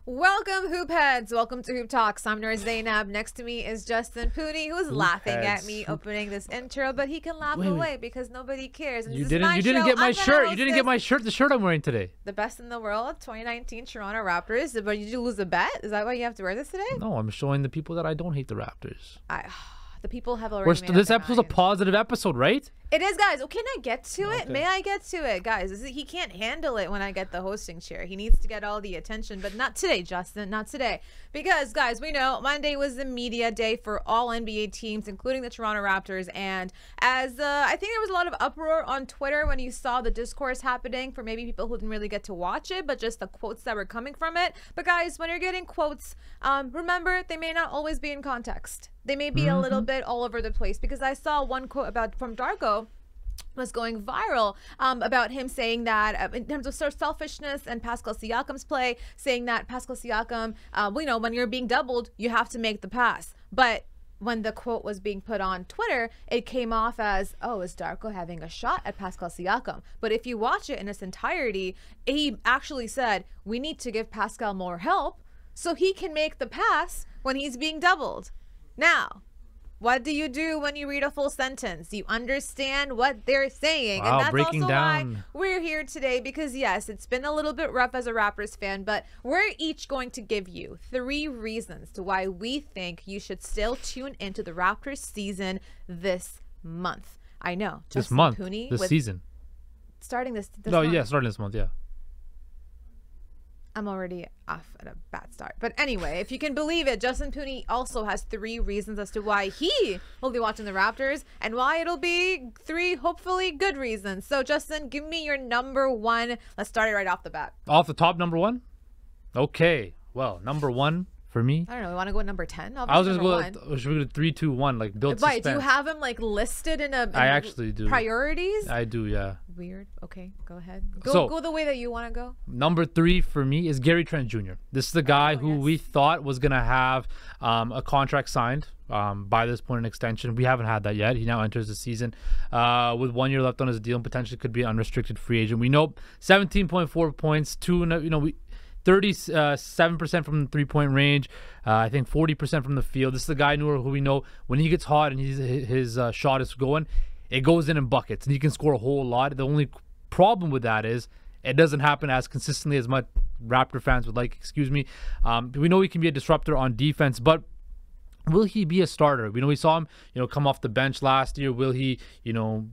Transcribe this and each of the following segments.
Welcome, Hoop Heads. Welcome to Hoop Talks. I'm Nur Zainab. Next to me is Justin Pooney, who's laughing at me opening this intro, but he can laugh away because nobody cares. And you didn't get my shirt. You didn't get my shirt. The shirt I'm wearing today. The best in the world, 2019 Toronto Raptors. But did you lose a bet? Is that why you have to wear this today? No, I'm showing the people that I don't hate the Raptors. The people have already made this episode's a positive episode, right? It is, guys. Oh, can I get to it? May I get to it, guys? He can't handle it when I get the hosting chair. He needs to get all the attention, but not today, Justin. Not today. Because, guys, we know Monday was the media day for all NBA teams, including the Toronto Raptors. And as I think there was a lot of uproar on Twitter when you saw the discourse happening for maybe people who didn't really get to watch it, but just the quotes that were coming from it. But, guys, when you're getting quotes, remember, they may not always be in context. They may be a little bit all over the place, because I saw one quote from Darko was going viral about him saying that in terms of sort of selfishness and Pascal Siakam's play, saying that Pascal Siakam, when you're being doubled, you have to make the pass. But when the quote was being put on Twitter, it came off as, oh, is Darko having a shot at Pascal Siakam? But if you watch it in its entirety, he actually said, we need to give Pascal more help so he can make the pass when he's being doubled. Now, what do you do when you read a full sentence? You understand what they're saying. Wow, and that's breaking also down. why we're here today, because yes, it's been a little bit rough as a Raptors fan, but we're each going to give you 3 reasons to why we think you should still tune into the Raptors season this month. I know. This month, this season. Starting this No, month. yeah, starting this month, yeah. I'm already off at a bad start. But anyway, if you can believe it, Justin Pooney also has 3 reasons as to why he will be watching the Raptors and why it'll be 3 hopefully good reasons. So Justin, give me your number 1. Let's start it right off the bat. Off the top, number 1? Okay. Well, number 1 for me. I don't know. We want to go number 10? I was just going to should we go 3, 2, 1, like build suspense. Do you have him like listed in I actually do. Priorities? I do, yeah. Weird. Okay, go ahead. Go the way that you want to go. Number 3 for me is Gary Trent Jr. This is the guy who we thought was going to have a contract signed by this point, an extension. We haven't had that yet. He now enters the season with 1 year left on his deal and potentially could be an unrestricted free agent. We know 17.4 points, 37% from the 3-point range. I think 40% from the field. This is the guy who we know when he gets hot and his shot is going, it goes in buckets, and he can score a whole lot. The only problem with that is it doesn't happen as consistently as much Raptor fans would like. Excuse me. We know he can be a disruptor on defense, but will he be a starter? We saw him, come off the bench last year. Will he,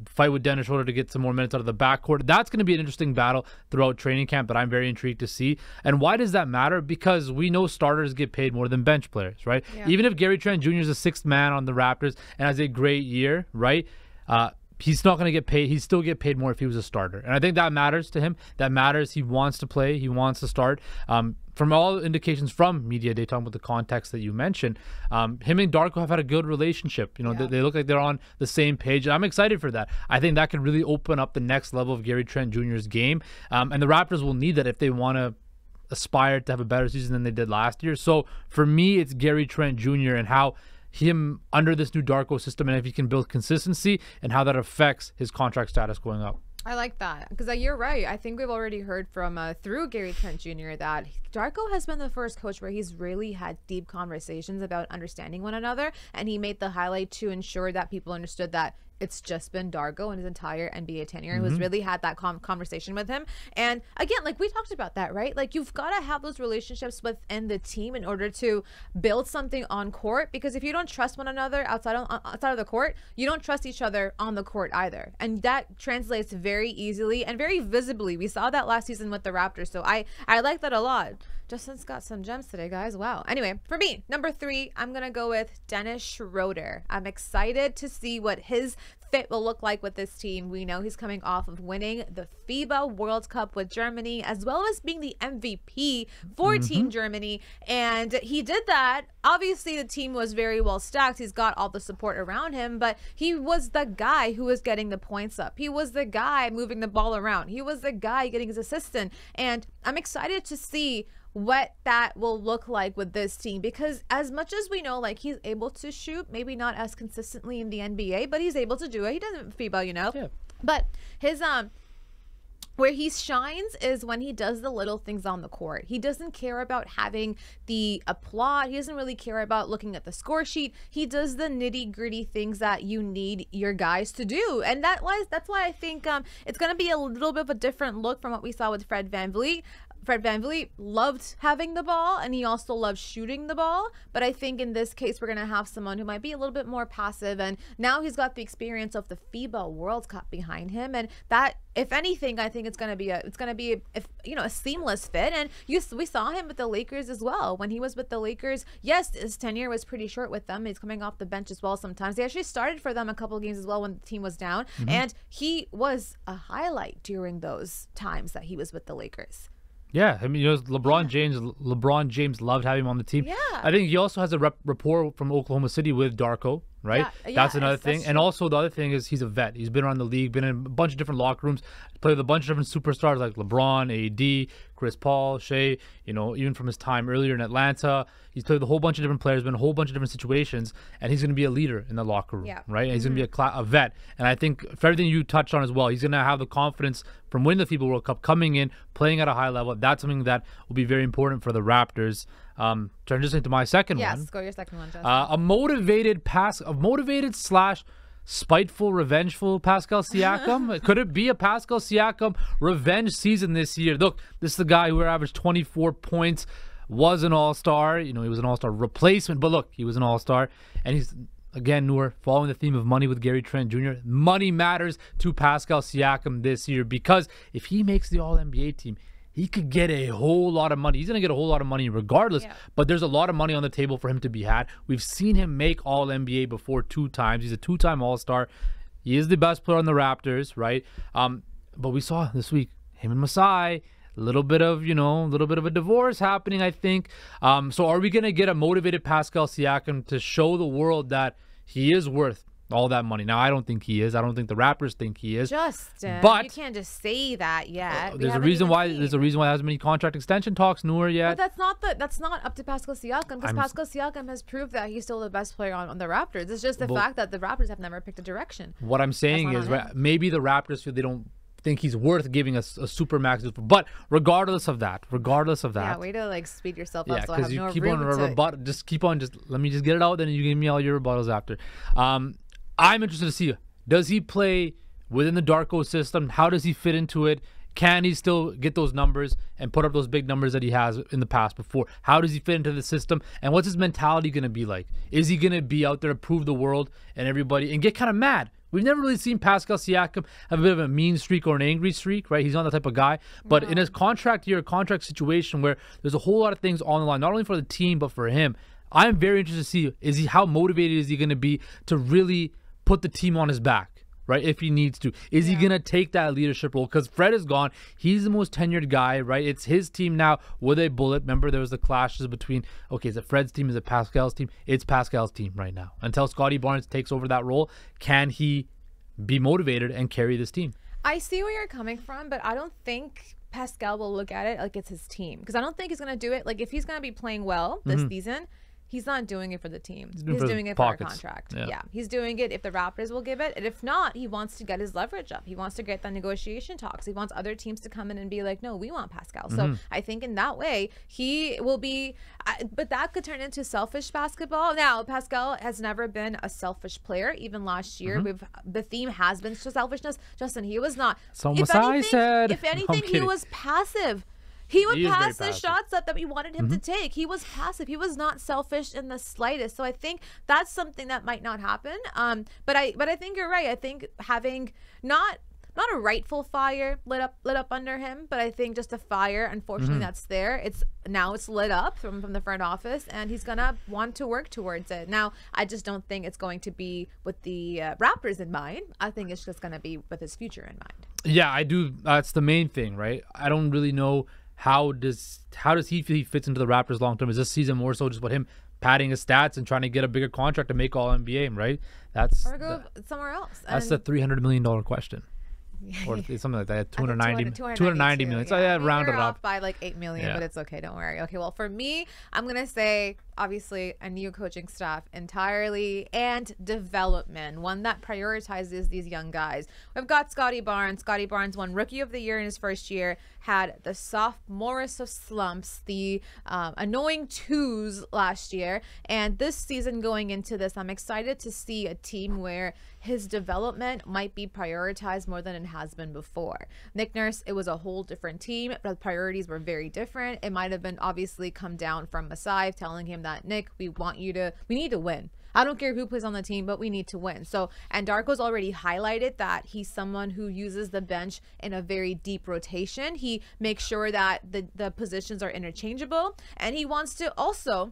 fight with Dennis Schroeder to get some more minutes out of the backcourt? That's going to be an interesting battle throughout training camp that I'm very intrigued to see. And why does that matter? Because we know starters get paid more than bench players, right? Yeah. Even if Gary Trent Jr. is the 6th man on the Raptors and has a great year, right? He's not going to get paid. He'd still get paid more if he was a starter. And I think that matters to him. That matters. He wants to play. He wants to start. From all indications from media day, talking about the context that you mentioned, him and Darko have had a good relationship. They look like they're on the same page. And I'm excited for that. I think that could really open up the next level of Gary Trent Jr.'s game. And the Raptors will need that if they want to aspire to have a better season than they did last year. So for me, it's Gary Trent Jr. and how him under this new Darko system, and if he can build consistency and how that affects his contract status going up. I like that, because you're right. I think we've already heard from through Gary Trent Jr. that Darko has been the first coach where he's really had deep conversations about understanding one another, and he made the highlight to ensure that people understood that it's just been Darko in his entire NBA tenure who's really had that conversation with him. And again, like we talked about that, right? Like you've got to have those relationships within the team in order to build something on court, because if you don't trust one another outside of the court, you don't trust each other on the court either. And that translates very easily and very visibly. We saw that last season with the Raptors. So I like that a lot. Justin's got some gems today, guys. Wow. Anyway, for me, number 3, I'm going to go with Dennis Schroeder. I'm excited to see what his fit will look like with this team. We know he's coming off of winning the FIBA World Cup with Germany, as well as being the MVP for Team Germany. And he did that. Obviously, the team was very well stacked. He's got all the support around him, but he was the guy who was getting the points up. He was the guy moving the ball around. He was the guy getting his assistant. And I'm excited to see what that will look like with this team, because as much as we know, like, he's able to shoot, maybe not as consistently in the NBA, but he's able to do it. He doesn't FIBA, Yeah. but his Where he shines is when he does the little things on the court. He doesn't care about having the applaud. He doesn't really care about looking at the score sheet. He does the nitty-gritty things that you need your guys to do. And that's why I think it's going to be a little bit of a different look from what we saw with Fred VanVleet. Fred VanVleet loved having the ball, and he also loved shooting the ball. But I think in this case, we're going to have someone who might be a little bit more passive. And now he's got the experience of the FIBA World Cup behind him. And that, if anything, I think it's going to be a seamless fit. And we saw him with the Lakers as well. When he was with the Lakers, yes, his tenure was pretty short with them. He's coming off the bench as well sometimes. He actually started for them a couple of games as well when the team was down. And he was a highlight during those times that he was with the Lakers. Yeah, I mean, LeBron James loved having him on the team. Yeah. I think he also has a rapport from Oklahoma City with Darko, right? That's another thing. And also the other thing is he's a vet. He's been around the league, been in a bunch of different locker rooms, played with a bunch of different superstars like LeBron, AD, Chris Paul, Shea, even from his time earlier in Atlanta. He's played with a whole bunch of different players, been in a whole bunch of different situations, and he's going to be a leader in the locker room, right? And he's going to be a vet. And I think for everything you touched on as well, he's going to have the confidence from winning the FIBA World Cup, coming in, playing at a high level. That's something that will be very important for the Raptors. Transitioning to my second one. Yes, go your second one, Justin. A motivated slash spiteful, revengeful Pascal Siakam. Could it be a Pascal Siakam revenge season this year? Look, this is the guy who averaged 24 points, was an all-star. He was an all-star replacement, but look, he was an all-star. And he's, again, Noor, following the theme of money with Gary Trent Jr., money matters to Pascal Siakam this year, because if he makes the All-NBA team, he could get a whole lot of money. He's going to get a whole lot of money regardless, but there's a lot of money on the table for him to be had. We've seen him make All-NBA before 2 times. He's a 2-time All-Star. He is the best player on the Raptors, right? But we saw this week, him and Masai, a little bit of a divorce happening, I think. So are we going to get a motivated Pascal Siakam to show the world that he is worth all that money? Now, I don't think he is. I don't think the Raptors think he is. Justin, but you can't just say that yet. There's a reason why there hasn't been contract extension talks, Noor, yet. But that's not up to Pascal Siakam, because Pascal Siakam has proved that he's still the best player on the Raptors. It's just the fact that the Raptors have never picked a direction. What I'm saying is, maybe the Raptors feel they don't think he's worth giving a super max, but regardless of that, way to speed yourself up. So I have no room just let me just get it out, then you give me all your rebuttals after. I'm interested to see, does he play within the Darko system? How does he fit into it? Can he still get those numbers and put up those big numbers that he has in the past before? How does he fit into the system? And what's his mentality going to be like? Is he going to be out there to prove the world and everybody and get kind of mad? We've never really seen Pascal Siakam have a bit of a mean streak or an angry streak, right? He's not the type of guy. But in his contract situation where there's a whole lot of things on the line, not only for the team, but for him, I'm very interested to see, how motivated is he going to be to really put the team on his back, right? If he needs to. Is he going to take that leadership role? Because Fred is gone. He's the most tenured guy, right? It's his team now with a bullet. Remember, there was the clashes between, okay, is it Fred's team? Is it Pascal's team? It's Pascal's team right now. Until Scotty Barnes takes over that role, can he be motivated and carry this team? I see where you're coming from, but I don't think Pascal will look at it like it's his team. Because I don't think he's going to do it. Like, if he's going to be playing well this season, he's not doing it for the team. He's doing it for a contract. Yeah. He's doing it if the Raptors will give it. And if not, he wants to get his leverage up. He wants to get the negotiation talks. He wants other teams to come in and be like, no, we want Pascal. So I think in that way, he will be, but that could turn into selfish basketball. Now, Pascal has never been a selfish player. Even last year, the theme has been selfishness. Justin, he was not. So Masai said. If anything, he was passive. He would pass the shots that we wanted him to take. He was passive. He was not selfish in the slightest. So I think that's something that might not happen. But I think you're right. I think having not a rightful fire lit up under him, but I think just a fire, unfortunately, that's there. It's lit up from the front office, and he's gonna want to work towards it. Now, I just don't think it's going to be with the Raptors in mind. I think it's just gonna be with his future in mind. Yeah, I do. That's the main thing, right? I don't really know. How does he feel he fits into the Raptors long term? Is this season more so just about him padding his stats and trying to get a bigger contract to make All-NBA, right? Or go somewhere else. That's the $300 million question. Or something like that. 290 million. So yeah, round it up by like $8 million, but it's okay. Don't worry. Okay, well, for me, I'm gonna say obviously a new coaching staff entirely, and development, one that prioritizes these young guys. We've got Scotty Barnes. Scotty Barnes won Rookie of the Year in his first year, had the sophomorest of slumps, the annoying twos last year. And this season going into this, I'm excited to see a team where his development might be prioritized more than it has been before. Nick Nurse, it was a whole different team. The priorities were very different. It might have been obviously come down from Masai telling him that, Nick, we need to win. I don't care who plays on the team, but we need to win. So, and Darko's already highlighted that he's someone who uses the bench in a very deep rotation. He makes sure that the positions are interchangeable, and he wants to also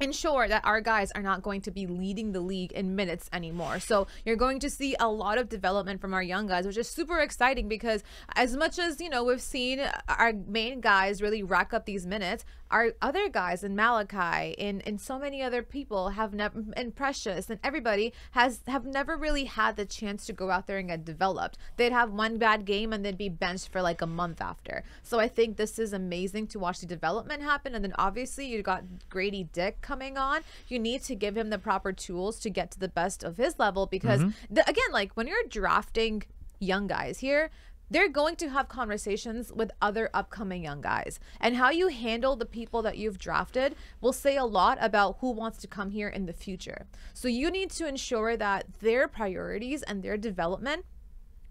ensure that our guys are not going to be leading the league in minutes anymore. So you're going to see a lot of development from our young guys, which is super exciting, because as much as, you know, we've seen our main guys really rack up these minutes, our other guys in Malachi and so many other people have never, and Precious and everybody have never really had the chance to go out there and get developed. They'd have one bad game and they'd be benched for like a month after. So I think this is amazing to watch the development happen. And then obviously you got Grady Dick coming on. You need to give him the proper tools to get to the best of his level, because again, like when you're drafting young guys here, they're going to have conversations with other upcoming young guys, and how you handle the people that you've drafted will say a lot about who wants to come here in the future. So you need to ensure that their priorities and their development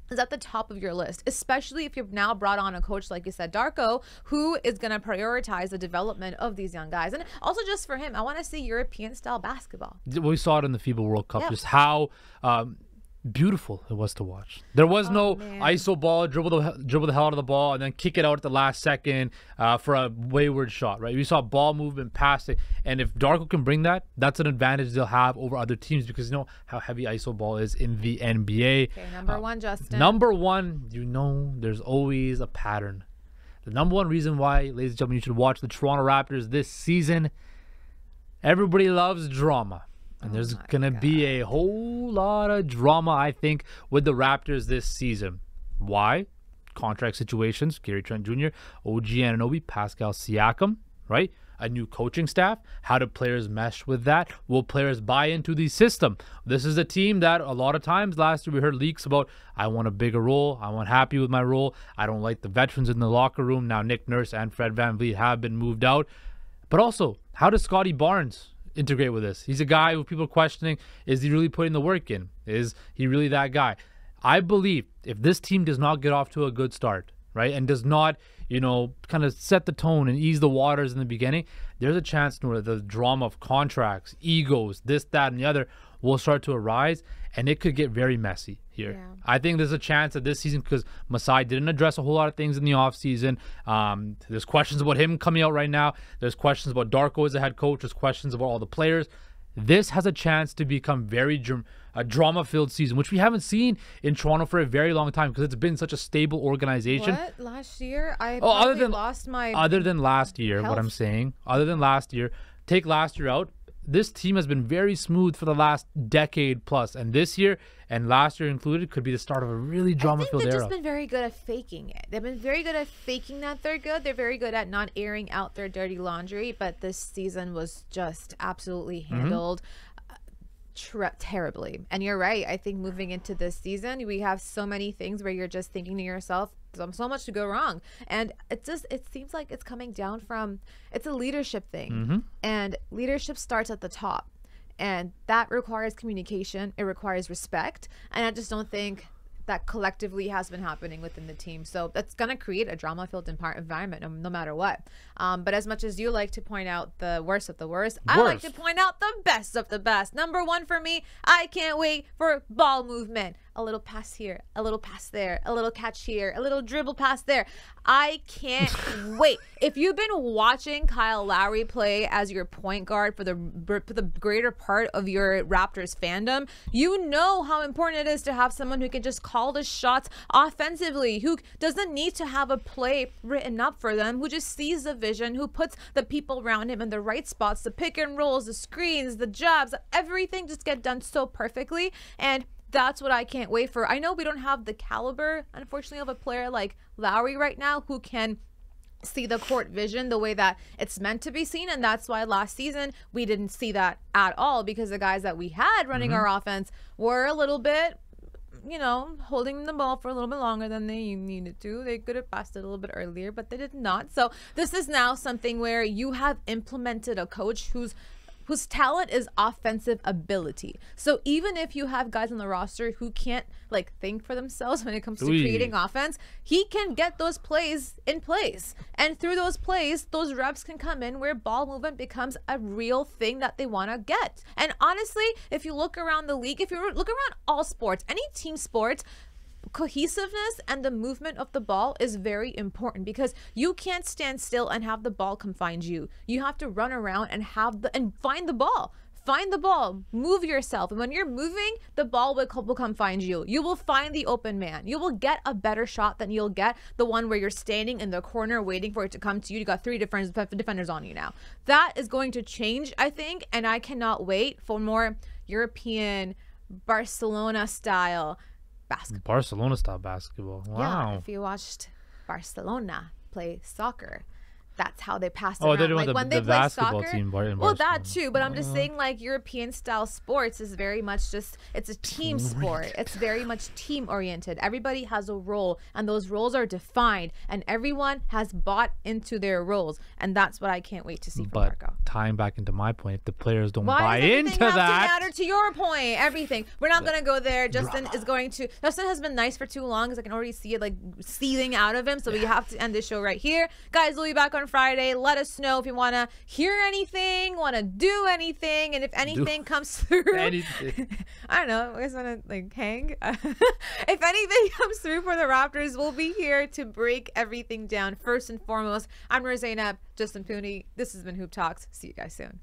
is at the top of your list, especially if you've now brought on a coach, like you said, Darko, who is going to prioritize the development of these young guys. And also just for him, I want to see European style basketball. We saw it in the FIBA World Cup, just how beautiful it was to watch. There was no ISO ball, dribble the hell out of the ball, and then kick it out at the last second for a wayward shot, right? We saw ball movement, passing, and if Darko can bring that, that's an advantage they'll have over other teams, because you know how heavy ISO ball is in the NBA. Okay, number one, Justin. Number one, you know there's always a pattern. The number one reason why, ladies and gentlemen, you should watch the Toronto Raptors this season, everybody loves drama. And there's going to be a whole lot of drama, I think, with the Raptors this season. Why? Contract situations, Gary Trent Jr., OG Anunoby, Pascal Siakam, right? A new coaching staff. How do players mesh with that? Will players buy into the system? This is a team that a lot of times last year we heard leaks about, I want a bigger role. I want happy with my role. I don't like the veterans in the locker room. Now Nick Nurse and Fred VanVleet have been moved out. But also, how does Scotty Barnes integrate with this? He's a guy who people are questioning, is he really putting the work in? Is he really that guy? I believe if this team does not get off to a good start, right, and does not, you know, kind of set the tone and ease the waters in the beginning, there's a chance where the drama of contracts, egos, this, that, and the other will start to arise, and it could get very messy here. Yeah. I think there's a chance that this season, because Masai didn't address a whole lot of things in the offseason. There's questions about him coming out right now. There's questions about Darko as a head coach. There's questions about all the players. This has a chance to become a drama-filled season, which we haven't seen in Toronto for a very long time, because it's been such a stable organization. What? Last year? Lost my... Other than last year, what I'm saying. Other than last year. Take last year out. This team has been very smooth for the last decade plus, and this year and last year included could be the start of a really drama-filled era. They've just been very good at faking it. They've been very good at faking that they're good. They're very good at not airing out their dirty laundry, but this season was just absolutely handled terribly. And you're right. I think moving into this season, we have so many things where you're just thinking to yourself, so much to go wrong, and it seems like it's coming down from, it's a leadership thing, and leadership starts at the top, and that requires communication. It requires respect, and I just don't think that collectively has been happening within the team. So that's going to create a drama-filled environment no matter what. But as much as you like to point out the worst of the worst, I like to point out the best of the best. Number one for me, I can't wait for ball movement. A little pass here, a little pass there, a little catch here, a little dribble pass there. I can't wait. If you've been watching Kyle Lowry play as your point guard for the greater part of your Raptors fandom, you know how important it is to have someone who can just call the shots offensively, who doesn't need to have a play written up for them, who just sees the vision, who puts the people around him in the right spots, the pick and rolls, the screens, the jabs, everything just get done so perfectly. And that's what I can't wait for. I know we don't have the caliber, unfortunately, of a player like Lowry right now who can see the court vision the way that it's meant to be seen. And that's why last season we didn't see that at all, because the guys that we had running our offense were a little bit, you know, holding the ball for a little bit longer than they needed to. They could have passed it a little bit earlier, but they did not. So this is now something where you have implemented a coach whose talent is offensive ability. So even if you have guys on the roster who can't like think for themselves when it comes to creating offense, he can get those plays in place. And through those plays, those reps can come in where ball movement becomes a real thing that they want to get. And honestly, if you look around the league, if you look around all sports, any team sports, cohesiveness and the movement of the ball is very important, because you can't stand still and have the ball come find you. You have to run around and find the ball. Find the ball, move yourself. And when you're moving, the ball will come find you. You will find the open man. You will get a better shot than you'll get the one where you're standing in the corner waiting for it to come to you. You got 3 different defenders on you now. That is going to change, I think, and I cannot wait for more European Barcelona style basketball. Barcelona style basketball. Wow. Yeah, if you watched Barcelona play soccer, that's how they pass Oh, around. they're doing Like when the they play basketball soccer, team in well, Barcelona. that too. But I'm just saying, like, European style sports is very much just, it's a team sport. It's very much team oriented. Everybody has a role, and those roles are defined, and everyone has bought into their roles, and that's what I can't wait to see from But Darko. tying back into my point, if the players don't buy Why does everything into have that, to matter to your point? Everything. We're not going to go there. Justin has been nice for too long, because I can already see it like seething out of him. So we have to end this show right here. Guys, we'll be back on Friday. Let us know if you want to hear anything, want to do anything, and if anything comes through. I don't know. I just want to like hang. If anything comes through for the Raptors, we'll be here to break everything down. First and foremost, I'm Zainab, Justin Pooney. This has been Hoop Talks. See you guys soon.